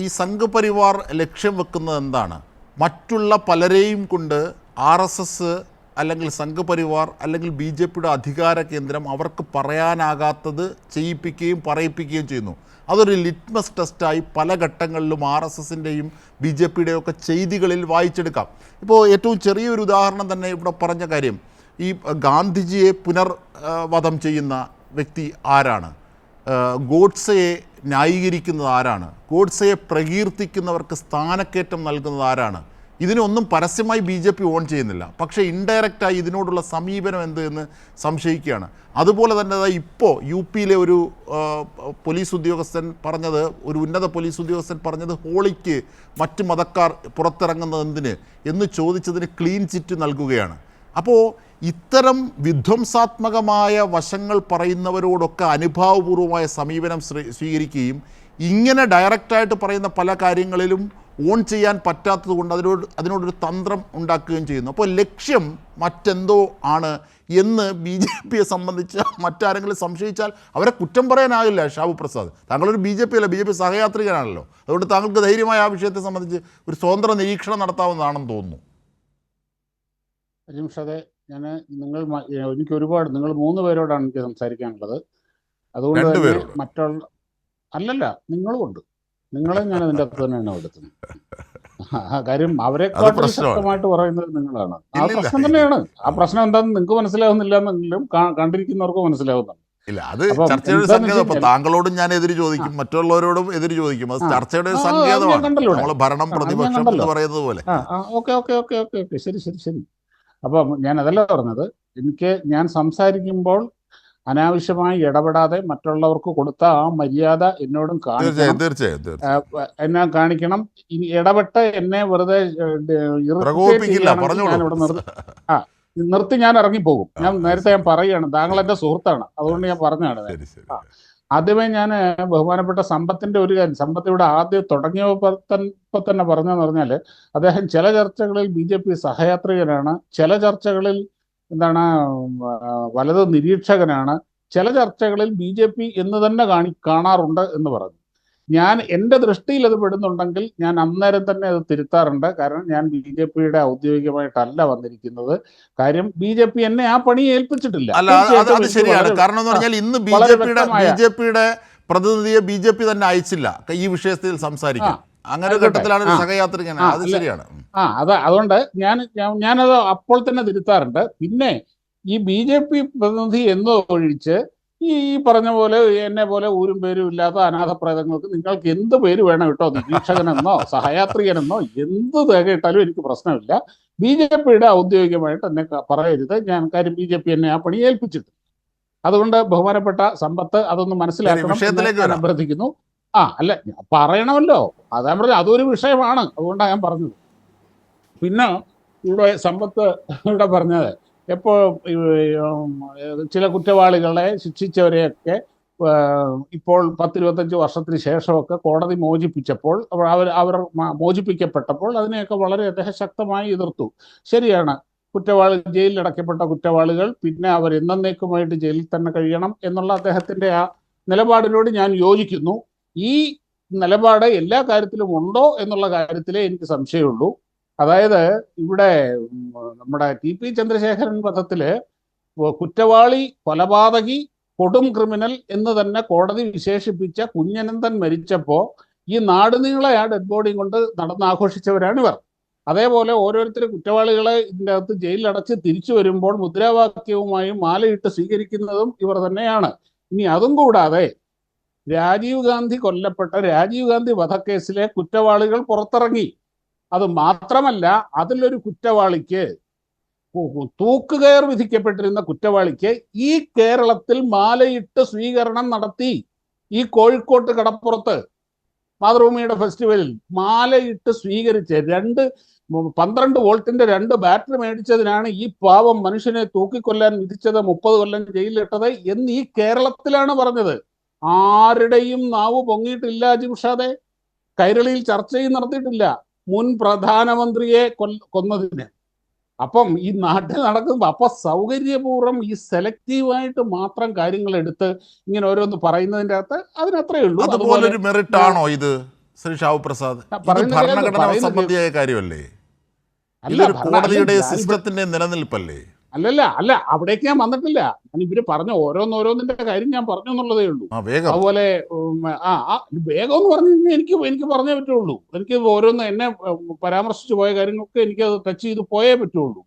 ഈ സംഘപരിവാർ ലക്ഷ്യം വെക്കുന്നത് എന്താണ്? മറ്റുള്ള പലരെയും കൊണ്ട് RSS അല്ലെങ്കിൽ സംഘപരിവാർ അല്ലെങ്കിൽ BJPയുടെ അധികാര കേന്ദ്രം അവർക്ക് പറയാനാകാത്തത് ചെയ്യിപ്പിക്കുകയും പറയിപ്പിക്കുകയും ചെയ്യുന്നു. അതൊരു ലിറ്റ്മസ് ടെസ്റ്റായി പല ഘട്ടങ്ങളിലും RSSൻ്റെയും BJPയുടെയും ഒക്കെ ചെയ്തികളിൽ വായിച്ചെടുക്കാം. ഇപ്പോൾ ഏറ്റവും ചെറിയൊരു ഉദാഹരണം തന്നെ ഇവിടെ പറഞ്ഞ കാര്യം, ഈ ഗാന്ധിജിയെ പുനർവധം ചെയ്യുന്ന വ്യക്തി ആരാണ്? ഗോഡ്സെയെ ന്യായീകരിക്കുന്നത് ആരാണ്? ഗോഡ്സെയെ പ്രകീർത്തിക്കുന്നവർക്ക് സ്ഥാനക്കയറ്റം നൽകുന്നത് ആരാണ്? ഇതിനൊന്നും പരസ്യമായി BJP ഓൺ ചെയ്യുന്നില്ല, പക്ഷേ ഇൻഡയറക്റ്റായി ഇതിനോടുള്ള സമീപനം എന്ത് എന്ന് സംശയിക്കുകയാണ്. അതുപോലെ തന്നെ ഇപ്പോൾ UPയിലെ ഒരു പോലീസ് ഉദ്യോഗസ്ഥൻ പറഞ്ഞത്, ഒരു ഉന്നത പോലീസ് ഉദ്യോഗസ്ഥൻ പറഞ്ഞത്, ഹോളിക്ക് മറ്റ് മതക്കാർ പുറത്തിറങ്ങുന്നത് എന്തിന് എന്ന് ചോദിച്ചതിന് ക്ലീൻ ചിറ്റ് നൽകുകയാണ്. അപ്പോൾ ഇത്തരം വിധ്വംസാത്മകമായ വശങ്ങൾ പറയുന്നവരോടൊക്കെ അനുഭാവപൂർവമായ സമീപനം സ്വീകരിക്കുകയും ഇങ്ങനെ ഡയറക്റ്റായിട്ട് പറയുന്ന പല കാര്യങ്ങളിലും ഓൺ ചെയ്യാൻ പറ്റാത്തത് കൊണ്ട് അതിനോടൊരു തന്ത്രം ഉണ്ടാക്കുകയും ചെയ്യുന്നു. അപ്പോൾ ലക്ഷ്യം മറ്റെന്തോ ആണ് എന്ന് BJPയെ സംബന്ധിച്ച് മറ്റാരെങ്കിലും സംശയിച്ചാൽ അവരെ കുറ്റം പറയാനാകില്ല. ഷാബു പ്രസാദ്, താങ്കളൊരു BJP അല്ല, BJP സഹയാത്രികനാണല്ലോ. അതുകൊണ്ട് താങ്കൾക്ക് ധൈര്യമായ ആ വിഷയത്തെ സംബന്ധിച്ച് ഒരു സ്വതന്ത്ര നിരീക്ഷണം നടത്താവുന്നതാണെന്ന് തോന്നുന്നു. അതെ, എനിക്ക് ഒരുപാട്, നിങ്ങൾ 3 പേരോടാണ് എനിക്ക് സംസാരിക്കാനുള്ളത്. അതുകൊണ്ട് തന്നെ മറ്റുള്ള അല്ലല്ല, നിങ്ങളുമുണ്ട്, നിങ്ങളെ ഞാൻ അതിൻ്റെ അകത്ത് തന്നെയാണ് എടുത്തുന്നത്. കാര്യം അവരെക്കാട്ടും ശക്തമായിട്ട് പറയുന്നത് നിങ്ങളാണ്. ആ പ്രശ്നം തന്നെയാണ്. ആ പ്രശ്നം എന്താണെന്ന് നിങ്ങൾക്ക് മനസ്സിലാവുന്നില്ല എന്നെങ്കിലും കണ്ടിരിക്കുന്നവർക്ക് മനസ്സിലാവുന്നുണ്ട്. ഇല്ല, അത് ചർച്ചയുടെ സങ്കേതം. താങ്കളോടും ഞാൻ എതിര് ചോദിക്കും, മറ്റുള്ളവരോടും എതിര് ചോദിക്കും. അത് ചർച്ചയുടെ സങ്കേതമാണ്. നമ്മൾ ഭരണം പ്രതിപക്ഷം എന്ന് പറയുന്നത് പോലെ. Okay okay okay okay okay ശരി ശരി ശരി. അപ്പം ഞാൻ അതല്ല പറഞ്ഞത്. ഞാൻ സംസാരിക്കുമ്പോൾ അനാവശ്യമായി ഇടപെടാതെ മറ്റുള്ളവർക്ക് കൊടുത്ത ആ മര്യാദ എന്നോടും എന്നെ കാണിക്കണം. ഇടപെട്ട് എന്നെ വെറുതെ നിർത്തി ഞാൻ ഇറങ്ങിപ്പോകും. നേരത്തെ ഞാൻ പറയുകയാണ്, താങ്കൾ എന്റെ സുഹൃത്താണ്, അതുകൊണ്ട് ഞാൻ പറഞ്ഞതാണ്. ആദ്യമേ ഞാൻ ബഹുമാനപ്പെട്ട സമ്പത്തിന്റെ ഒരു കാര്യം, സമ്പത്ത് ഇവിടെ ആദ്യം തുടങ്ങിയപ്പോൾ തന്നെ പറഞ്ഞതെന്ന് പറഞ്ഞാൽ, അദ്ദേഹം ചില ചർച്ചകളിൽ BJP സഹയാത്രികനാണ്, ചില ചർച്ചകളിൽ വലത് നിരീക്ഷകനാണ്, ചില ചർച്ചകളിൽ BJP എന്ന് തന്നെ കാണാറുണ്ട് എന്ന് പറഞ്ഞു. ഞാൻ എൻ്റെ ദൃഷ്ടിയിൽ അത് പെടുന്നുണ്ടെങ്കിൽ ഞാൻ അന്നേരം തന്നെ അത് തിരുത്താറുണ്ട്. കാരണം ഞാൻ BJPയുടെ ഔദ്യോഗികമായിട്ടല്ല വന്നിരിക്കുന്നത്. കാര്യം BJP എന്നെ ആ പണി ഏൽപ്പിച്ചിട്ടില്ല. അത് ശരിയാണ്. കാരണം എന്ന് പറഞ്ഞാൽ ഇന്ന് BJPയുടെ പ്രതിനിധിയെ BJP തന്നെ അയച്ചില്ല ഈ വിഷയത്തിൽ സംസാരിക്കാൻ. അങ്ങനെ ഘട്ടത്തിലാണ് ഒരു സഹയാത്രികൻ. അത് ശരിയാണ്. അതുകൊണ്ട് ഞാനത് അപ്പോൾ തന്നെ തിരുത്താറുണ്ട്. പിന്നെ ഈ BJP പ്രതിനിധി എന്നോ ഒഴിച്ച് ഈ പറഞ്ഞ പോലെ എന്നെ പോലെ ഊരും പേരും ഇല്ലാത്ത അനാഥപ്രേതങ്ങൾക്ക് നിങ്ങൾക്ക് എന്ത് പേര് വേണം കേട്ടോ, നിരീക്ഷകനെന്നോ സഹയാത്രികനെന്നോ എന്ത് തികയിട്ടാലും എനിക്ക് പ്രശ്നമില്ല. BJPയുടെ ഔദ്യോഗികമായിട്ട് എന്നെ പറയരുത്. കാര്യം BJP എന്നെ ആ പണി ഏൽപ്പിച്ചിട്ട്. അതുകൊണ്ട് ബഹുമാനപ്പെട്ട സമ്പത്ത് അതൊന്ന് മനസ്സിലാക്കണം ഞാൻ അഭ്യർത്ഥിക്കുന്നു. അല്ല, പറയണമല്ലോ, അതാ പറഞ്ഞത്, അതൊരു വിഷയമാണ്, അതുകൊണ്ടാണ് ഞാൻ പറഞ്ഞത്. പിന്നെ ഇവിടെ സമ്പത്ത് ഇവിടെ പറഞ്ഞത്, എപ്പോൾ ചില കുറ്റവാളികളെ ശിക്ഷിച്ചവരെയൊക്കെ ഇപ്പോൾ 10-25 വർഷത്തിന് ശേഷമൊക്കെ കോടതി മോചിപ്പിച്ചപ്പോൾ, അവർ മോചിപ്പിക്കപ്പെട്ടപ്പോൾ അതിനെയൊക്കെ വളരെ അദ്ദേഹം ശക്തമായി എതിർത്തു. ശരിയാണ്, ജയിലിൽ അടയ്ക്കപ്പെട്ട കുറ്റവാളികൾ പിന്നെ അവർ എന്നേക്കുമായിട്ട് ജയിലിൽ തന്നെ കഴിയണം എന്നുള്ള അദ്ദേഹത്തിൻ്റെ ആ നിലപാടിനോട് ഞാൻ യോജിക്കുന്നു. ഈ നിലപാട് എല്ലാ കാര്യത്തിലും ഉണ്ടോ എന്നുള്ള കാര്യത്തിലേ എനിക്ക് സംശയമുള്ളൂ. അതായത് ഇവിടെ നമ്മുടെ TP ചന്ദ്രശേഖരൻ വധത്തില് കുറ്റവാളി, കൊലപാതകി, കൊടും ക്രിമിനൽ എന്ന് തന്നെ കോടതി വിശേഷിപ്പിച്ച കുഞ്ഞനന്തൻ മരിച്ചപ്പോൾ ഈ നാടുനീളെ ആ ഡെഡ് ബോഡിയും കൊണ്ട് നടന്നാഘോഷിച്ചവരാണ് ഇവർ. അതേപോലെ ഓരോരുത്തർ കുറ്റവാളികളെ ഇതിൻ്റെ അകത്ത് ജയിലിലടച്ച് തിരിച്ചു വരുമ്പോൾ മുദ്രാവാക്യവുമായും മാലയിട്ട് സ്വീകരിക്കുന്നതും ഇവർ തന്നെയാണ്. ഇനി അതും കൂടാതെ രാജീവ് ഗാന്ധി രാജീവ് ഗാന്ധി വധക്കേസിലെ കുറ്റവാളികൾ പുറത്തിറങ്ങി. അത് മാത്രമല്ല, അതിലൊരു കുറ്റവാളിക്ക്, തൂക്കുകയർ വിധിക്കപ്പെട്ടിരുന്ന കുറ്റവാളിക്ക് ഈ കേരളത്തിൽ മാലയിട്ട് സ്വീകരണം നടത്തി. ഈ കോഴിക്കോട്ട് കടപ്പുറത്ത് മാതൃഭൂമിയുടെ ഫെസ്റ്റിവലിൽ മാലയിട്ട് സ്വീകരിച്ച് 12 വോൾട്ടിന്റെ 2 ബാറ്ററി മേടിച്ചതിനാണ് ഈ പാവം മനുഷ്യനെ തൂക്കിക്കൊല്ലാൻ വിധിച്ചത്, 30 കൊല്ലം ജയിലിലിട്ടത് എന്ന് ഈ കേരളത്തിലാണ് പറഞ്ഞത്. ആരുടെയും നാവ് പൊങ്ങിയിട്ടില്ല ജിംഷാദെ. കൈരളിയിൽ ചർച്ചയും നടത്തിയിട്ടില്ല മുൻ പ്രധാനമന്ത്രിയെ കൊന്നതിന്. അപ്പം ഈ നാട്ടിൽ നടക്കുമ്പോൾ അപ്പൊ സൗകര്യപൂർവ്വം ഈ സെലക്റ്റീവായിട്ട് മാത്രം കാര്യങ്ങൾ എടുത്ത് ഇങ്ങനെ ഓരോന്ന് പറയുന്നതിൻ്റെ അകത്ത് അതിനത്രേ ഉള്ളൂ. അതുപോലൊരു മെറിറ്റ് ആണോ ഇത്? ശ്രീ ഷാവു പ്രസാദ്, ഇത് പറയുന്ന ഭരണഘടന പറയുന്ന സംബന്ധിയായ കാര്യമല്ലേ? അല്ല ഇതൊരു ഭരണ കോടതിയുടെ അല്ല സിസ്റ്റത്തിന്റെ നിലനിൽപ്പല്ലേ? അല്ല അവിടേക്ക് ഞാൻ വന്നിട്ടില്ല. ഞാൻ ഇവര് പറഞ്ഞ ഓരോന്നിന്റെ കാര്യം ഞാൻ പറഞ്ഞു എന്നുള്ളതേ ഉള്ളൂ. വേഗം. അതുപോലെ വേഗം എന്ന് പറഞ്ഞു കഴിഞ്ഞാൽ എനിക്ക് പറഞ്ഞേ പറ്റുള്ളൂ. എനിക്ക് ഓരോന്ന് എന്നെ പരാമർശിച്ചു പോയ കാര്യങ്ങളൊക്കെ എനിക്ക് അത് ടച്ച് ചെയ്ത് പോയേ പറ്റുള്ളൂ.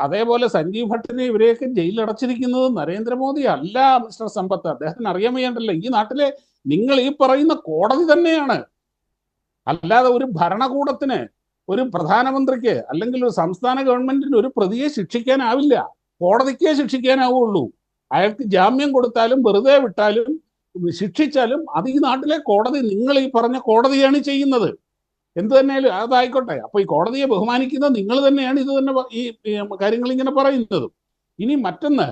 അതേപോലെ സഞ്ജീവ് ഭട്ടിനെ ഇവരെയൊക്കെ ജയിലിലടച്ചിരിക്കുന്നത് നരേന്ദ്രമോദി അല്ല മിസ്റ്റർ സമ്പത്ത്. അദ്ദേഹത്തിന് അറിയാൻ വയ്യാണ്ടല്ലോ, ഈ നാട്ടിലെ നിങ്ങൾ ഈ പറയുന്ന കോടതി തന്നെയാണ്. അല്ലാതെ ഒരു ഭരണകൂടത്തിന്, ഒരു പ്രധാനമന്ത്രിക്ക് അല്ലെങ്കിൽ ഒരു സംസ്ഥാന ഗവൺമെന്റിന് ഒരു പ്രതിയെ ശിക്ഷിക്കാനാവില്ല. കോടതിക്കേ ശിക്ഷിക്കാനാവുള്ളൂ. അയാൾക്ക് ജാമ്യം കൊടുത്താലും വെറുതെ വിട്ടാലും ശിക്ഷിച്ചാലും അത് ഈ നാട്ടിലെ കോടതി, നിങ്ങൾ ഈ പറഞ്ഞ കോടതിയാണ് ചെയ്യുന്നത്. എന്ത് തന്നെയാലും അതായിക്കോട്ടെ. അപ്പൊ ഈ കോടതിയെ ബഹുമാനിക്കുന്നത് നിങ്ങൾ തന്നെയാണ്. ഇത് തന്നെ ഈ കാര്യങ്ങൾ ഇങ്ങനെ പറയുന്നതും. ഇനി മറ്റൊന്ന്,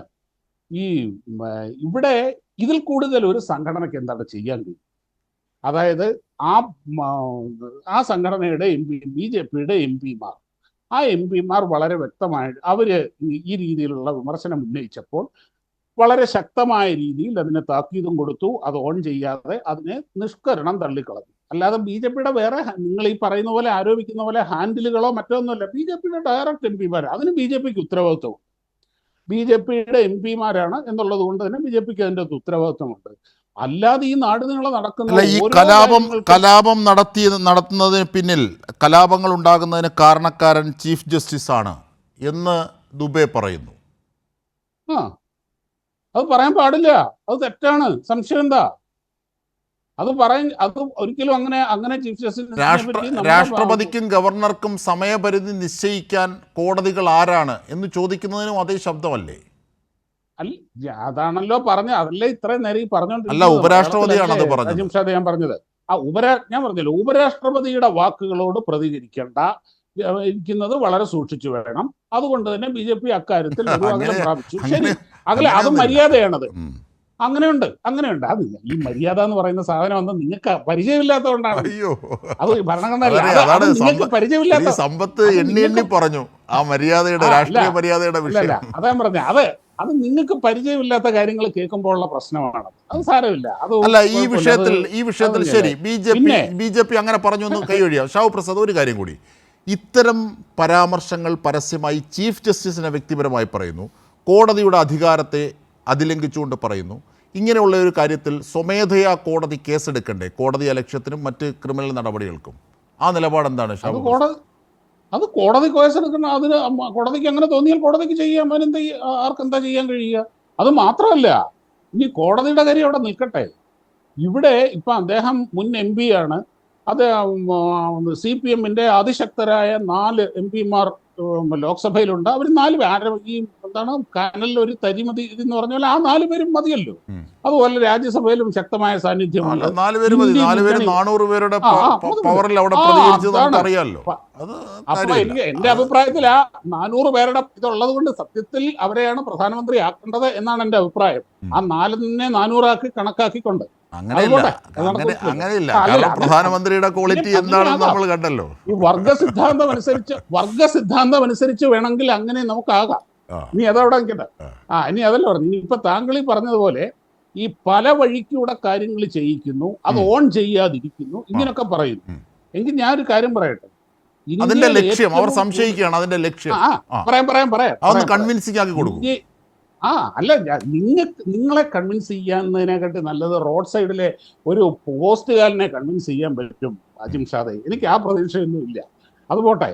ഈ ഇവിടെ ഇതിൽ കൂടുതൽ ഒരു സംഘടനയ്ക്ക് എന്താണ് ചെയ്യാൻ കഴിയും? അതായത് ആ സംഘടനയുടെ BJPയുടെ MP-മാർ, ആ MP-മാർ വളരെ വ്യക്തമായിട്ട് അവര് ഈ രീതിയിലുള്ള വിമർശനം ഉന്നയിച്ചപ്പോൾ വളരെ ശക്തമായ രീതിയിൽ അതിനെ താക്കീതും കൊടുത്തു. അത് ഓൺ ചെയ്യാതെ അതിനെ നിഷ്കരണം തള്ളിക്കളഞ്ഞു. അല്ലാതെ BJPയുടെ വേറെ നിങ്ങൾ ഈ പറയുന്ന പോലെ ആരോപിക്കുന്ന പോലെ ഹാൻഡിലുകളോ മറ്റൊന്നുമല്ല. BJPയുടെ ഡയറക്റ്റ് MP-മാർ, അതിന് BJPക്ക് ഉത്തരവാദിത്വം. BJPയുടെ MP-മാരാണ് എന്നുള്ളത് കൊണ്ട് തന്നെ BJPക്ക് അതിൻ്റെ ഉത്തരവാദിത്വമുണ്ട്. അല്ലാതെ ഈ നാട് നിങ്ങളെ നടക്കുന്ന ഈ കലാപം നടത്തുന്നതിന് പിന്നിൽ, കലാപങ്ങൾ ഉണ്ടാകുന്നതിന് കാരണക്കാരൻ ചീഫ് ജസ്റ്റിസ് ആണ് എന്ന് ദുബെ പറയുന്നു. അത് പറയാൻ പാടില്ല. അത് തെറ്റാണ്. സംശയം എന്താ? അത് ഒരിക്കലും അങ്ങനെ ചീഫ് ജസ്റ്റിസ് രാഷ്ട്രപതിക്കും ഗവർണർക്കും സമയപരിധി നിശ്ചയിക്കാൻ കോടതികൾ ആരാണ് എന്ന് ചോദിക്കുന്നതിനും അതേ ശബ്ദമല്ലേ? അതാണല്ലോ പറഞ്ഞത്. അതല്ലേ ഇത്രയും നേരം ഈ അല്ല, ഉപരാഷ്ട്രപതിയാണത് പറഞ്ഞത്. ഞാൻ പറഞ്ഞത് ഞാൻ പറഞ്ഞല്ലോ, ഉപരാഷ്ട്രപതിയുടെ വാക്കുകളോട് പ്രതികരിക്കേണ്ട ഇരിക്കുന്നത് വളരെ സൂക്ഷിച്ചു വേണം. അതുകൊണ്ട് തന്നെ BJP അക്കാര്യത്തിൽ ഒരു അകലം പ്രാപിച്ചു. ശരി, അത് മര്യാദയാണത്. അങ്ങനെയുണ്ട്. അതില്ല, ഈ മര്യാദ എന്ന് പറയുന്ന സാധനം ഒന്നും നിങ്ങൾക്ക് പരിചയമില്ലാത്തതുകൊണ്ടാണ്. അത് ഭരണഘടന നിങ്ങൾക്ക് പരിചയമില്ലാത്ത സമ്പത്ത് എണ്ണി പറഞ്ഞു ആ മര്യാദയുടെ, രാഷ്ട്രീയ മര്യാദയുടെ വിഷയം. അതാ പറഞ്ഞ അത് നിങ്ങൾക്ക് പരിചയമില്ലാത്ത കാര്യങ്ങൾ കേൾക്കുമ്പോഴുള്ള പ്രശ്നമാണ്. അത് സാരമില്ല. അല്ല, ഈ വിഷയത്തിൽ ശരി, BJP അങ്ങനെ പറഞ്ഞു എന്ന് കൈയൊഴിയാം. ഷാവു പ്രസാദ്, ഒരു കാര്യം കൂടി, ഇത്തരം പരാമർശങ്ങൾ പരസ്യമായി ചീഫ് ജസ്റ്റിസിനെ വ്യക്തിപരമായി പറയുന്നു, കോടതിയുടെ അധികാരത്തെ അതിലംഘിച്ചുകൊണ്ട് പറയുന്നു. ഇങ്ങനെയുള്ള ഒരു കാര്യത്തിൽ സ്വമേധയാ കോടതി കേസെടുക്കണ്ടേ? കോടതി അലക്ഷ്യത്തിനും മറ്റ് ക്രിമിനൽ നടപടികൾക്കും ആ നിലപാട് എന്താണ്? അത് കോടതി കേസെടുക്കണം. അതിന് കോടതിക്ക് അങ്ങനെ തോന്നിയാൽ കോടതിക്ക് ചെയ്യാം. ആർക്കെന്താ ചെയ്യാൻ കഴിയുക? അത് മാത്രമല്ല, ഇനി കോടതിയുടെ കാര്യം അവിടെ നിൽക്കട്ടെ. ഇവിടെ ഇപ്പൊ അദ്ദേഹം മുൻ MP ആണ്. അത് CPM-ന്റെ അതിശക്തരായ 4 MP-മാർ ലോക്സഭയിലുണ്ട്. അവർ 4 ഈ എന്താണ് കാനലിൽ ഒരു തരിമതി എന്ന് പറഞ്ഞ പോലെ ആ 4 പേരും മതിയല്ലോ. അതുപോലെ രാജ്യസഭയിലും ശക്തമായ സാന്നിധ്യമുണ്ട്. 4 പേര് മതി. 4 പേര് 400 പേരുടെ പവറിൽ അവിടെ അറിയാമല്ലോ. അപ്പൊ എന്റെ അഭിപ്രായത്തിൽ ആ 400 പേരുടെ ഇതുള്ളത് കൊണ്ട് സത്യത്തിൽ അവരെയാണ് പ്രധാനമന്ത്രി ആക്കേണ്ടത് എന്നാണ് എന്റെ അഭിപ്രായം. ആ 4നെ 400 ആക്കി കണക്കാക്കിക്കൊണ്ട്. അങ്ങനെയില്ല. കാരണം പ്രധാനമന്ത്രിയുടെ ക്വാളിറ്റി എന്താണെന്ന് നമ്മൾ കണ്ടല്ലോ. ഈ വർഗ സിദ്ധാന്തം അനുസരിച്ച് വേണമെങ്കിൽ അങ്ങനെ നമുക്കാകാം. ഇനി അതവിടെ നിൽക്കട്ടെ. ഇനി അതല്ല പറഞ്ഞു. ഇപ്പൊ താങ്കൾ ഈ പറഞ്ഞതുപോലെ ഈ പല വഴിക്കൂടെ കാര്യങ്ങൾ ചെയ്യിക്കുന്നു, അത് ഓൺ ചെയ്യാതിരിക്കുന്നു, ഇങ്ങനൊക്കെ പറയുന്നു. എങ്കിൽ ഞാനൊരു കാര്യം പറയട്ടെ. അതിന്റെ ലക്ഷ്യം അവർ സംശയിക്കുകയാണ്. അതിന്റെ ലക്ഷ്യം പറയാം കൺവിൻസിംഗ് ആക്കി കൊടുക്കും. അല്ല, നിങ്ങളെ കൺവിൻസ് ചെയ്യാന്നതിനെക്കാട്ടി നല്ലത് റോഡ് സൈഡിലെ ഒരു പോസ്റ്റുകാരനെ കൺവിൻസ് ചെയ്യാൻ പറ്റും അജിം ഷാദെ. എനിക്ക് ആ പ്രതീക്ഷയൊന്നും ഇല്ല. അത് പോട്ടെ.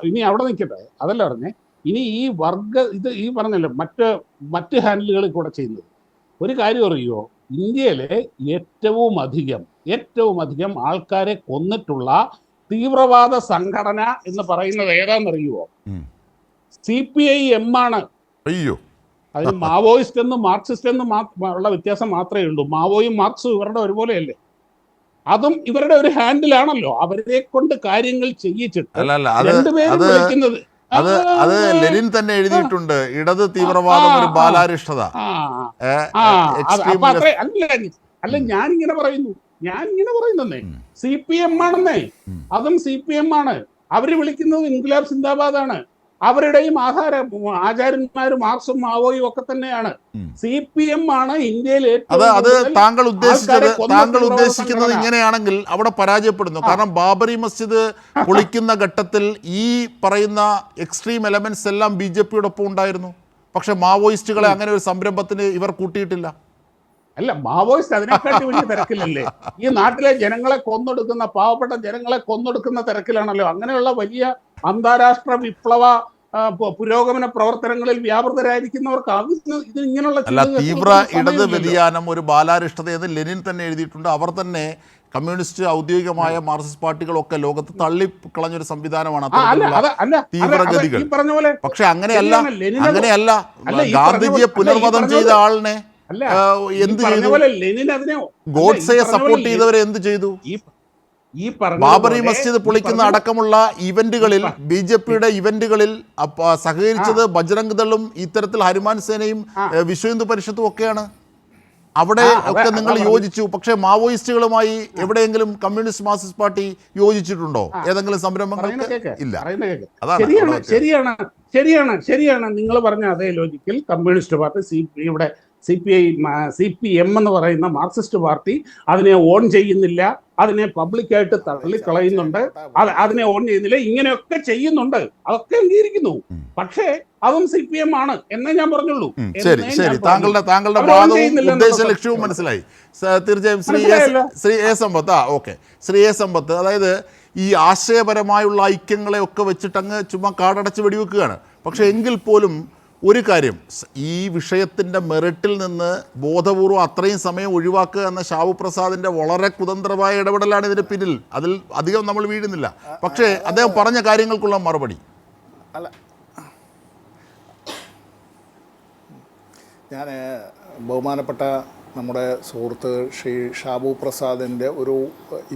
ഇനി അവിടെ നിൽക്കട്ടെ. അതല്ല പറഞ്ഞേ. ഇനി ഈ ഇത് ഈ പറഞ്ഞല്ലോ മറ്റ് ഹാൻഡിലുകളിൽ കൂടെ ചെയ്യുന്നത്. ഒരു കാര്യം അറിയുമോ? ഇന്ത്യയിലെ ഏറ്റവും അധികം ആൾക്കാരെ കൊന്നിട്ടുള്ള തീവ്രവാദ സംഘടന എന്ന് പറയുന്നത് ഏതാണെന്നറിയുമോ? CPIM ആണ്. അയ്യോ, അതിന് മാവോയിസ്റ്റ് എന്നും മാർക്സിസ്റ്റ് എന്നും ഉള്ള വ്യത്യാസം മാത്രമേ ഉള്ളൂ. മാവോയും മാർക്സും ഇവരുടെ ഒരുപോലെയല്ലേ? അതും ഇവരുടെ ഒരു ഹാൻഡിലാണല്ലോ. അവരെ കൊണ്ട് കാര്യങ്ങൾ ചെയ്യിച്ചിട്ട് രണ്ടുപേരും വിളിക്കുന്നത്. അത് ലെനിൻ തന്നെ എഴുതിയിട്ടുണ്ട്. ഇടത് തീവ്രവാദം ഒരു ബാലാരിഷ്ടത. അല്ല, ഞാനിങ്ങനെ പറയുന്നേ CPM ആണെന്നേ. അതും CPM ആണ്. അവര് വിളിക്കുന്നത് ഇൻക്ലാബ് സിന്ദാബാദാണ്. അവരുടെയും ആചാര്യന്മാരും മാർക്സും മാവോയും ഒക്കെ തന്നെയാണ്. CPM ആണ് ഇന്ത്യയിൽ അത് താങ്കൾ ഉദ്ദേശിക്കുന്നത് ഇങ്ങനെയാണെങ്കിൽ അവിടെ പരാജയപ്പെടുന്നു. കാരണം ബാബറി മസ്ജിദ് പൊളിക്കുന്ന ഘട്ടത്തിൽ ഈ പറയുന്ന എക്സ്ട്രീം എലമെന്റ്സ് എല്ലാം BJP-യോടൊപ്പം ഉണ്ടായിരുന്നു. പക്ഷെ മാവോയിസ്റ്റുകളെ അങ്ങനെ ഒരു സംരംഭത്തിന് ഇവർ കൂട്ടിയിട്ടില്ല. അല്ല, മാവോയിസ്റ്റ് അതിനെക്കാട്ടി വലിയ തിരക്കിലല്ലേ ഈ നാട്ടിലെ ജനങ്ങളെ കൊന്നൊടുക്കുന്ന, പാവപ്പെട്ട ജനങ്ങളെ കൊന്നൊടുക്കുന്ന തിരക്കിലാണല്ലോ. അങ്ങനെയുള്ള വലിയ അന്താരാഷ്ട്ര വിപ്ലവ പുരോഗമന പ്രവർത്തനങ്ങളിൽ വ്യാപൃതരായിരിക്കുന്നവർക്ക് ഇത് ഇങ്ങനെയുള്ള തീവ്ര ഇടത് വ്യതിയാനം, ഒരു ബാലാരിഷ്ടത എന്ന് ലെനിൻ തന്നെ എഴുതിയിട്ടുണ്ട്. അവർ തന്നെ കമ്മ്യൂണിസ്റ്റ് ഔദ്യോഗികമായ മാർക്സിസ്റ്റ് പാർട്ടികളൊക്കെ ലോകത്ത് തള്ളിക്കളഞ്ഞൊരു സംവിധാനമാണ് തീവ്രഗതികൾ. പക്ഷെ അങ്ങനെയല്ല ഗാന്ധിജിയെ പുനർവധം ചെയ്ത ആളിനെ എന്ത് ചെയ്തു? ഗോഡ്സയെ സപ്പോർട്ട് ചെയ്തവരെ എന്ത് ചെയ്തു? ബാബറി മസ്ജിദ് പൊളിക്കുന്ന അടക്കമുള്ള ഇവന്റുകളിൽ BJP-യുടെ ഇവന്റുകളിൽ സഹകരിച്ചത് ബജ്രംഗ് ദളും ഇത്തരത്തിൽ ഹനുമാൻ സേനയും വിശ്വ ഹിന്ദു പരിഷത്തും ഒക്കെയാണ്. അവിടെ ഒക്കെ നിങ്ങൾ യോജിച്ചു. പക്ഷേ മാവോയിസ്റ്റുകളുമായി എവിടെയെങ്കിലും കമ്മ്യൂണിസ്റ്റ് മാർക്സിസ്റ്റ് പാർട്ടി യോജിച്ചിട്ടുണ്ടോ ഏതെങ്കിലും സംരംഭങ്ങൾക്ക്? ഇല്ല. ശരിയാണ് നിങ്ങൾ പറഞ്ഞ അതേ ലോജിക്കിൽ കമ്മ്യൂണിസ്റ്റ് പാർട്ടി ഇവിടെ CPM എന്ന് പറയുന്ന മാർക്സിസ്റ്റ് പാർട്ടി അതിനെ ഓൺ ചെയ്യുന്നില്ല, അതിനെ പബ്ലിക്കായിട്ട് തള്ളിക്കളയുന്നുണ്ട്, അതിനെ ഓൺ ചെയ്യുന്നില്ല, ഇങ്ങനെയൊക്കെ ചെയ്യുന്നുണ്ട്, അതൊക്കെ അംഗീകരിക്കുന്നു. പക്ഷേ അതും CPM ആണ് എന്നേ ഞാൻ പറഞ്ഞുള്ളൂ. ശരി, താങ്കളുടെ വാദവും ഉദ്ദേശ ലക്ഷ്യവും മനസ്സിലായി. തീർച്ചയായും ശ്രീ എ സമ്പത്ത് ശ്രീ എ സമ്പത്ത്, അതായത് ഈ ആശയപരമായുള്ള ഐക്യങ്ങളെ ഒക്കെ വെച്ചിട്ടങ്ങ് ചുമ്മാ കാടടച്ച് വെടിവെക്കുകയാണ്. പക്ഷെ എങ്കിൽ പോലും ഒരു കാര്യം, ഈ വിഷയത്തിൻ്റെ മെറിറ്റിൽ നിന്ന് ബോധപൂർവം അത്രയും സമയം ഒഴിവാക്കുക എന്ന ഷാബു പ്രസാദിൻ്റെ വളരെ കുതന്ത്രമായ ഇടപെടലാണ് ഇതിന് പിന്നിൽ. അതിൽ അധികം നമ്മൾ വീഴുന്നില്ല. പക്ഷേ അദ്ദേഹം പറഞ്ഞ കാര്യങ്ങൾക്കുള്ള മറുപടി. അല്ല, ഞാൻ ബഹുമാനപ്പെട്ട നമ്മുടെ സുഹൃത്ത് ശ്രീ ഷാബു പ്രസാദിൻ്റെ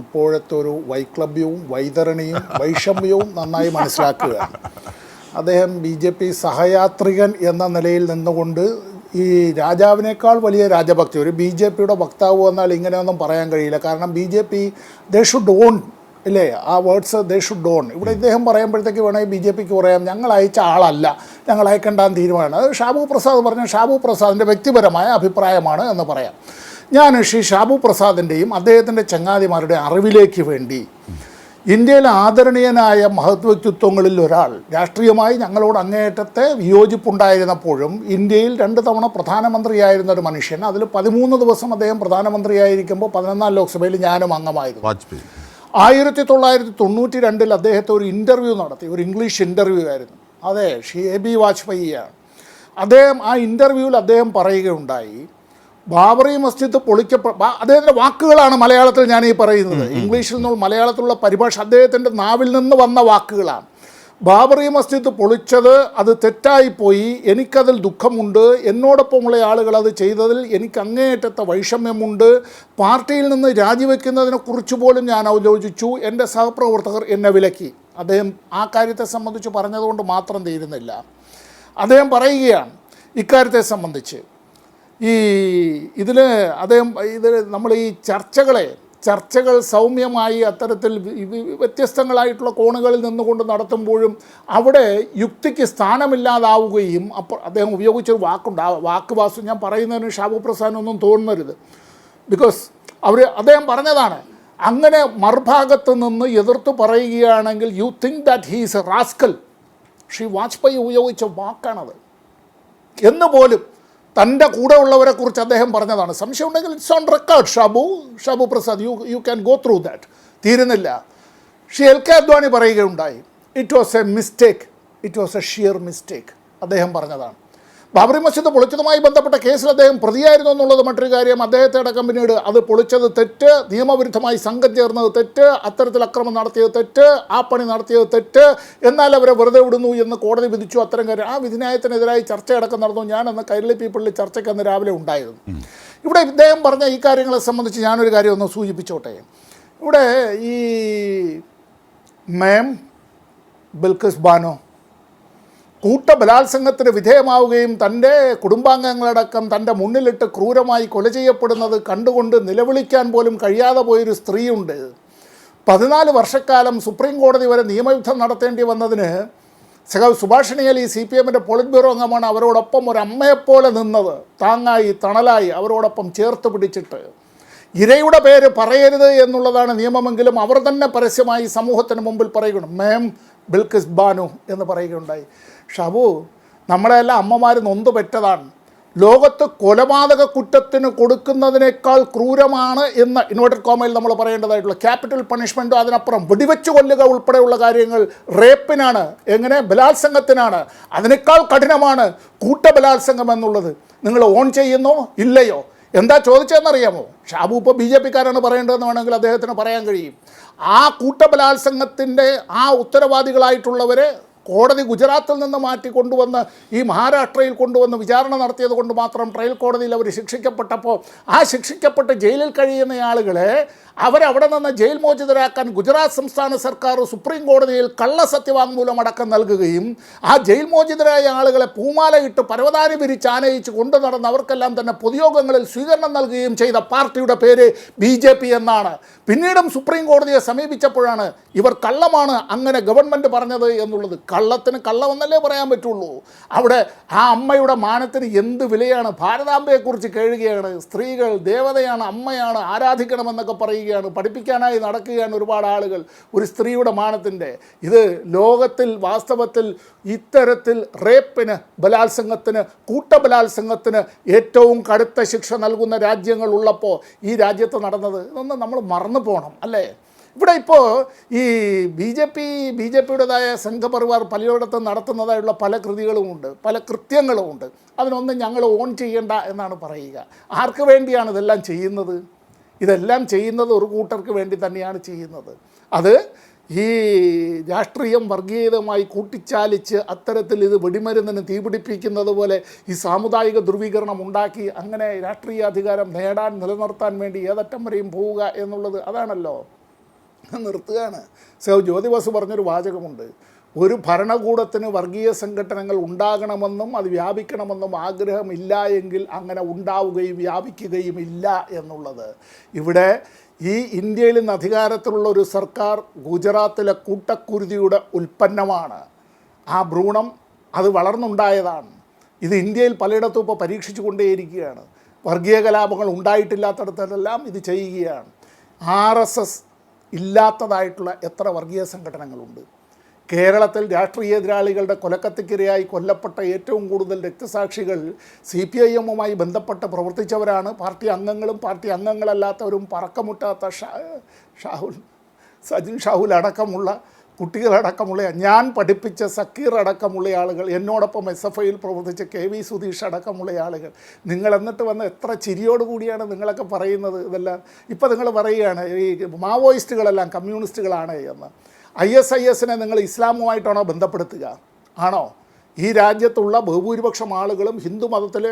ഇപ്പോഴത്തെ ഒരു വൈക്ലഭ്യവും വൈതരണിയും വൈഷമ്യവും നന്നായി മനസ്സിലാക്കുക. അദ്ദേഹം BJP സഹയാത്രികൻ എന്ന നിലയിൽ നിന്നുകൊണ്ട് ഈ രാജാവിനേക്കാൾ വലിയ രാജഭക്തി, ഒരു BJP-യുടെ വക്താവ് വന്നാൽ ഇങ്ങനെയൊന്നും പറയാൻ കഴിയില്ല. കാരണം BJP ദേ ഷുഡ് ഓൺ, ഇല്ലേ, ആ വേർഡ്സ് ദേ ഷുഡ് ഓൺ. ഇവിടെ ഇദ്ദേഹം പറയുമ്പോഴത്തേക്ക് വേണമെങ്കിൽ BJP-ക്ക് പറയാം ഞങ്ങൾ അയച്ച ആളല്ല, ഞങ്ങൾ അയക്കേണ്ടാന്ന് തീരുമാനമാണ്. അത് ഷാബു പ്രസാദ് പറഞ്ഞ ഷാബു പ്രസാദിൻ്റെ വ്യക്തിപരമായ അഭിപ്രായമാണ് എന്ന് പറയാം. ഞാൻ ശ്രീ ഷാബു പ്രസാദിൻ്റെയും അദ്ദേഹത്തിൻ്റെ ചങ്ങാതിമാരുടെ അറിവിലേക്ക് വേണ്ടി ഇന്ത്യയിലെ ആദരണീയനായ മഹത് വ്യക്തിത്വങ്ങളിൽ ഒരാൾ, രാഷ്ട്രീയമായി ഞങ്ങളോട് അങ്ങേയറ്റത്തെ വിയോജിപ്പുണ്ടായിരുന്നപ്പോഴും ഇന്ത്യയിൽ 2 തവണ പ്രധാനമന്ത്രിയായിരുന്ന ഒരു മനുഷ്യൻ, അതിൽ 13 ദിവസം അദ്ദേഹം പ്രധാനമന്ത്രിയായിരിക്കുമ്പോൾ 11ാം ലോക്സഭയിൽ ഞാനും അംഗമായിരുന്നു. 1992 അദ്ദേഹത്തെ ഒരു ഇൻ്റർവ്യൂ നടത്തി, ഒരു ഇംഗ്ലീഷ് ഇൻ്റർവ്യൂ ആയിരുന്നു. അതെ, AB വാജ്പേയിയാണ്. അദ്ദേഹം ആ ഇൻ്റർവ്യൂവിൽ അദ്ദേഹം പറയുകയുണ്ടായി, ബാബറി മസ്ജിദ് അദ്ദേഹത്തിൻ്റെ വാക്കുകളാണ് മലയാളത്തിൽ ഞാൻ ഈ പറയുന്നത്. ഇംഗ്ലീഷിൽ നിന്നുള്ള മലയാളത്തിലുള്ള പരിഭാഷ അദ്ദേഹത്തിൻ്റെ നാവിൽ നിന്ന് വന്ന വാക്കുകളാണ്. ബാബറി മസ്ജിദ് പൊളിച്ചത് അത് തെറ്റായിപ്പോയി, എനിക്കതിൽ ദുഃഖമുണ്ട്, എന്നോടൊപ്പമുള്ള ആളുകൾ അത് ചെയ്തതിൽ എനിക്ക് അങ്ങേയറ്റത്തെ വൈഷമ്യമുണ്ട്, പാർട്ടിയിൽ നിന്ന് രാജിവെക്കുന്നതിനെക്കുറിച്ച് പോലും ഞാൻ ആലോചിച്ചു, എൻ്റെ സഹപ്രവർത്തകർ എന്നെ വിലക്കി. അദ്ദേഹം ആ കാര്യത്തെ സംബന്ധിച്ച് പറഞ്ഞതുകൊണ്ട് മാത്രം തീരുന്നില്ല. അദ്ദേഹം പറയുകയാണ് ഇക്കാര്യത്തെ സംബന്ധിച്ച് നമ്മൾ ഈ ചർച്ചകൾ സൗമ്യമായി അത്തരത്തിൽ വ്യത്യസ്തങ്ങളായിട്ടുള്ള കോണുകളിൽ നിന്നുകൊണ്ട് നടത്തുമ്പോഴും അവിടെ യുക്തിക്ക് സ്ഥാനമില്ലാതാവുകയും അദ്ദേഹം ഉപയോഗിച്ചൊരു വാക്കുണ്ട്, ആ വാക്ക് വാസ്തു ഞാൻ പറയുന്നതിന് ഷാബു പ്രസാദിനൊന്നും തോന്നരുത്, ബിക്കോസ് അദ്ദേഹം പറഞ്ഞതാണ്, അങ്ങനെ മറുഭാഗത്ത് നിന്ന് എതിർത്ത് പറയുകയാണെങ്കിൽ you think that he is A rascal. Shri Vajpayee ഉപയോഗിച്ച വാക്കാണത് എന്ന് പോലും തൻ്റെ കൂടെ ഉള്ളവരെ കുറിച്ച് അദ്ദേഹം പറഞ്ഞതാണ്. സംശയം ഉണ്ടെങ്കിൽ it's on record. Shabu Prasad, you can go through that. തീരുന്നില്ല. ശ്രീ LK അദ്വാനി പറയുകയുണ്ടായി, it was A mistake, it was A shear mistake. അദ്ദേഹം പറഞ്ഞതാണ്. ബാബറി മസ്ജിദ് പൊളിച്ചതുമായി ബന്ധപ്പെട്ട കേസിൽ അദ്ദേഹം പ്രതിയായിരുന്നു എന്നുള്ളത് മറ്റൊരു കാര്യം. അദ്ദേഹത്തെ അടക്കം പിന്നീട് അത് പൊളിച്ചത് തെറ്റ്, നിയമവിരുദ്ധമായി സംഘം ചേർന്നത് തെറ്റ്, അത്തരത്തിൽ അക്രമം നടത്തിയത് തെറ്റ്, ആ പണി നടത്തിയത് തെറ്റ്, എന്നാൽ അവരെ വെറുതെ വിടുന്നു എന്ന് കോടതി വിധിച്ചു. അത്തരം കാര്യം ആ വിധിന്യായത്തിനെതിരായി ചർച്ചയടക്കം നടന്നു. ഞാനന്ന് കൈരളി പീപ്പിളിൽ ചർച്ചയ്ക്ക് അന്ന് രാവിലെ ഉണ്ടായിരുന്നു. ഇവിടെ ഇദ്ദേഹം പറഞ്ഞ ഈ കാര്യങ്ങളെ സംബന്ധിച്ച് ഞാനൊരു കാര്യം ഒന്ന് സൂചിപ്പിച്ചോട്ടെ. ഇവിടെ ഈ മേം ബിൽക്കിസ് ബാനോ കൂട്ടബലാത്സംഗത്തിന് വിധേയമാവുകയും തൻ്റെ കുടുംബാംഗങ്ങളടക്കം തൻ്റെ മുന്നിലിട്ട് ക്രൂരമായി കൊല ചെയ്യപ്പെടുന്നത് കണ്ടുകൊണ്ട് നിലവിളിക്കാൻ പോലും കഴിയാതെ പോയൊരു സ്ത്രീയുണ്ട്. 14 വർഷക്കാലം സുപ്രീം കോടതി വരെ നിയമയുദ്ധം നടത്തേണ്ടി വന്നതിന് സുഭാഷിണി അലി CPM-ൻ്റെ പോളിറ്റ് ബ്യൂറോ അംഗമാണ്. അവരോടൊപ്പം ഒരു അമ്മയെപ്പോലെ നിന്നത്, താങ്ങായി തണലായി അവരോടൊപ്പം ചേർത്ത് പിടിച്ചിട്ട്. ഇരയുടെ പേര് പറയരുത് എന്നുള്ളതാണ് നിയമമെങ്കിലും അവർ തന്നെ പരസ്യമായി സമൂഹത്തിന് മുമ്പിൽ പറയുകയാണ്, മേം ബിൽക്കിസ് ബാനു എന്ന് പറയുകയുണ്ടായി. ഷാബു, നമ്മളെല്ലാം അമ്മമാർ നൊന്ത് പെറ്റതാണ്. ലോകത്ത് കൊലപാതക കുറ്റത്തിന് കൊടുക്കുന്നതിനേക്കാൾ ക്രൂരമാണ് എന്ന് ഇൻവേർട്ടഡ് കോമയിൽ നമ്മൾ പറയേണ്ടതായിട്ടുള്ള ക്യാപിറ്റൽ പണിഷ്മെൻറ്റോ അതിനപ്പുറം വെടിവെച്ച് കൊല്ലുക ഉൾപ്പെടെയുള്ള കാര്യങ്ങൾ റേപ്പിനാണ്, എങ്ങനെ ബലാത്സംഗത്തിനാണ്. അതിനേക്കാൾ കഠിനമാണ് കൂട്ടബലാത്സംഗം എന്നുള്ളത്. നിങ്ങൾ ഓൺ ചെയ്യുന്നോ ഇല്ലയോ? എന്താ ചോദിച്ചതെന്നറിയാമോ? ഷാബു ഇപ്പോൾ BJP-ക്കാരാണ് പറയേണ്ടതെന്ന് വേണമെങ്കിൽ അദ്ദേഹത്തിന് പറയാൻ കഴിയും. ആ കൂട്ടബലാത്സംഗത്തിൻ്റെ ആ ഉത്തരവാദികളായിട്ടുള്ളവരെ കോടതി ഗുജറാത്തിൽ നിന്ന് മാറ്റി കൊണ്ടുവന്ന് ഈ മഹാരാഷ്ട്രയിൽ കൊണ്ടുവന്ന് വിചാരണ നടത്തിയത് കൊണ്ട് മാത്രം ട്രയൽ കോടതിയിൽ അവർ ശിക്ഷിക്കപ്പെട്ടപ്പോൾ ആ ശിക്ഷിക്കപ്പെട്ട് ജയിലിൽ കഴിയുന്ന ആളുകളെ അവരവിടെ നിന്ന് ജയിൽ മോചിതരാക്കാൻ ഗുജറാത്ത് സംസ്ഥാന സർക്കാർ സുപ്രീം കോടതിയിൽ കള്ള സത്യവാങ്മൂലം അടക്കം നൽകുകയും ആ ജയിൽ മോചിതരായ ആളുകളെ പൂമാലയിട്ട് പരവതാനി വിരിച്ച് ആനയിച്ച് കൊണ്ടു നടന്ന് അവർക്കെല്ലാം തന്നെ പൊതുയോഗങ്ങളിൽ സ്വീകരണം നൽകുകയും ചെയ്ത പാർട്ടിയുടെ പേര് BJP എന്നാണ്. പിന്നീടും സുപ്രീം കോടതിയെ സമീപിച്ചപ്പോഴാണ് ഇവർ കള്ളമാണ് അങ്ങനെ ഗവൺമെൻറ് പറഞ്ഞത് എന്നുള്ളത്. കള്ളത്തിന് കള്ളമെന്നല്ലേ പറയാൻ പറ്റുള്ളൂ. അവിടെ ആ അമ്മയുടെ മാനത്തിന് എന്ത് വിലയാണ്? ഭാരതാംബയെക്കുറിച്ച് കേഴുകയാണ്, സ്ത്രീകൾ ദേവതയാണ്, അമ്മയാണ്, ആരാധിക്കണമെന്നൊക്കെ പറയുകയാണ്, പഠിപ്പിക്കാനായി നടക്കുകയാണ് ഒരുപാട് ആളുകൾ ഒരു സ്ത്രീയുടെ മാനത്തിൻ്റെ. ഇത് ലോകത്തിൽ വാസ്തവത്തിൽ ഇത്തരത്തിൽ റേപ്പിന്, ബലാത്സംഗത്തിന്, കൂട്ടബലാത്സംഗത്തിന് ഏറ്റവും കടുത്ത ശിക്ഷ നൽകുന്ന രാജ്യങ്ങൾ ഉള്ളപ്പോൾ ഈ രാജ്യത്ത് നടന്നത് ഇതൊന്നും നമ്മൾ മറന്നു പോകണം അല്ലേ? ഇവിടെ ഇപ്പോൾ ഈ BJP-യുടേതായ സംഘപരിവാർ പലയിടത്തും നടത്തുന്നതായുള്ള പല കൃതികളുമുണ്ട്, പല കൃത്യങ്ങളുമുണ്ട്. അതിനൊന്നും ഞങ്ങൾ ഓൺ ചെയ്യേണ്ട എന്നാണ് പറയുക. ആർക്ക് വേണ്ടിയാണ് ഇതെല്ലാം ചെയ്യുന്നത്? ഇതെല്ലാം ചെയ്യുന്നത് ഒരു കൂട്ടർക്ക് വേണ്ടി തന്നെയാണ് ചെയ്യുന്നത്. അത് ഈ രാഷ്ട്രീയം വർഗീയതമായി കൂട്ടിച്ചാലിച്ച് അത്തരത്തിൽ ഇത് വെടിമരുന്നിന് തീപിടിപ്പിക്കുന്നത് പോലെ ഈ സാമുദായിക ധ്രുവീകരണം ഉണ്ടാക്കി അങ്ങനെ രാഷ്ട്രീയ അധികാരം നേടാൻ നിലനിർത്താൻ വേണ്ടി ഏതറ്റം വരെയും പോവുക എന്നുള്ളത് അതാണല്ലോ. നിർത്തുകയാണ്. ജ്യോതി ബസു പറഞ്ഞൊരു വാചകമുണ്ട്, ഒരു ഭരണകൂടത്തിന് വർഗീയ സംഘടനകൾ ഉണ്ടാകണമെന്നും അത് വ്യാപിക്കണമെന്നും ആഗ്രഹമില്ല എങ്കിൽ അങ്ങനെ ഉണ്ടാവുകയും വ്യാപിക്കുകയും ഇല്ല എന്നുള്ളത്. ഇവിടെ ഈ ഇന്ത്യയിൽ നിന്ന് അധികാരത്തിലുള്ള ഒരു സർക്കാർ ഗുജറാത്തിലെ കൂട്ടക്കുരുതിയുടെ ഉൽപ്പന്നമാണ്. ആ ഭ്രൂണം അത് വളർന്നുണ്ടായതാണ്. ഇത് ഇന്ത്യയിൽ പലയിടത്തും ഇപ്പോൾ പരീക്ഷിച്ചു കൊണ്ടേയിരിക്കുകയാണ്. വർഗീയ കലാപങ്ങൾ ഉണ്ടായിട്ടില്ലാത്തടത്തെല്ലാം ഇത് ചെയ്യുകയാണ്. RSS ഇല്ലാത്തതായിട്ടുള്ള എത്ര വർഗീയ സംഘടനകളുണ്ട്? കേരളത്തിൽ രാഷ്ട്രീയ എതിരാളികളുടെ കൊലക്കത്തിക്കിരയായി കൊല്ലപ്പെട്ട ഏറ്റവും കൂടുതൽ രക്തസാക്ഷികൾ CPIM-മായി ബന്ധപ്പെട്ട് പ്രവർത്തിച്ചവരാണ്. പാർട്ടി അംഗങ്ങളും പാർട്ടി അംഗങ്ങളല്ലാത്തവരും പറക്കമുട്ടാത്ത സജിൻ ഷാഹുൽ അടക്കമുള്ള കുട്ടികളടക്കമുള്ള, ഞാൻ പഠിപ്പിച്ച സക്കീർ അടക്കമുള്ള ആളുകൾ, എന്നോടൊപ്പം SFIയിൽ പ്രവർത്തിച്ച KV സുധീഷ് അടക്കമുള്ള ആളുകൾ. നിങ്ങൾ എന്നിട്ട് വന്ന് എത്ര ചിരിയോടുകൂടിയാണ് നിങ്ങളൊക്കെ പറയുന്നത് ഇതെല്ലാം. ഇപ്പോൾ നിങ്ങൾ പറയുകയാണ് ഈ മാവോയിസ്റ്റുകളെല്ലാം കമ്മ്യൂണിസ്റ്റുകളാണ് എന്ന്. ISIS-നെ നിങ്ങൾ ഇസ്ലാമുമായിട്ടാണോ ബന്ധപ്പെടുത്തുക? ആണോ? ഈ രാജ്യത്തുള്ള ബഹുഭൂരിപക്ഷം ആളുകളും ഹിന്ദു മതത്തിലെ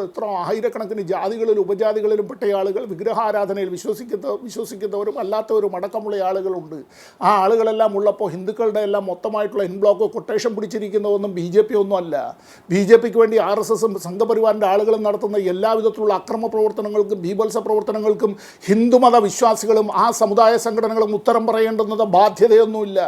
എത്ര ആയിരക്കണക്കിന് ജാതികളിലും ഉപജാതികളിലും പെട്ട ആളുകൾ വിഗ്രഹാരാധനയിൽ വിശ്വസിക്കുന്നവരും അല്ലാത്തവരും അടക്കമുള്ള ആളുകളുണ്ട്. ആ ആളുകളെല്ലാം ഉള്ളപ്പോൾ ഹിന്ദുക്കളുടെ എല്ലാം മൊത്തമായിട്ടുള്ള ഇൻബ്ലോക്ക് കൊട്ടേഷൻ പിടിച്ചിരിക്കുന്നതൊന്നും BJP ഒന്നും അല്ല. BJPക്ക് വേണ്ടി RSS-ഉം സംഘപരിവാറിൻ്റെ ആളുകളും നടത്തുന്ന എല്ലാവിധത്തിലുള്ള അക്രമ പ്രവർത്തനങ്ങൾക്കും ബീഭത്സ പ്രവർത്തനങ്ങൾക്കും ഹിന്ദുമത വിശ്വാസികളും ആ സമുദായ സംഘടനകളും ഉത്തരം പറയേണ്ടുന്നത് ബാധ്യതയൊന്നുമില്ല.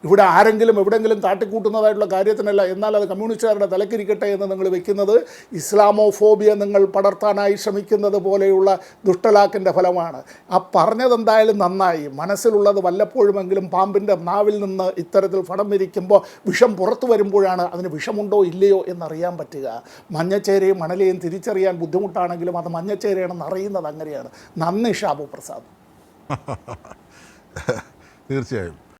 ഇവിടെ ആരെങ്കിലും എവിടെയെങ്കിലും കാട്ടിക്കൂട്ടുന്നതായിട്ടുള്ള കാര്യത്തിനല്ല. എന്നാൽ അത് കമ്മ്യൂണിസ്റ്റുകാരുടെ തലക്കിരിക്കട്ടെ എന്ന് നിങ്ങൾ വെക്കുന്നത് ഇസ്ലാമോഫോബിയ നിങ്ങൾ പടർത്താനായി ശ്രമിക്കുന്നത് പോലെയുള്ള ദുഷ്ടലാക്കിൻ്റെ ഫലമാണ്. ആ പറഞ്ഞതെന്തായാലും നന്നായി. മനസ്സിലുള്ളത് വല്ലപ്പോഴുമെങ്കിലും പാമ്പിൻ്റെ നാവിൽ നിന്ന് ഇത്തരത്തിൽ ഫടം വിരിക്കുമ്പോൾ വിഷം പുറത്തു വരുമ്പോഴാണ് അതിന് വിഷമുണ്ടോ ഇല്ലയോ എന്നറിയാൻ പറ്റുക. മഞ്ഞച്ചേരയും മണലയും തിരിച്ചറിയാൻ ബുദ്ധിമുട്ടാണെങ്കിലും അത് മഞ്ഞച്ചേരയാണെന്ന് അറിയുന്നത് അങ്ങനെയാണ്. നന്ദി ഷാബു പ്രസാദ്. തീർച്ചയായും.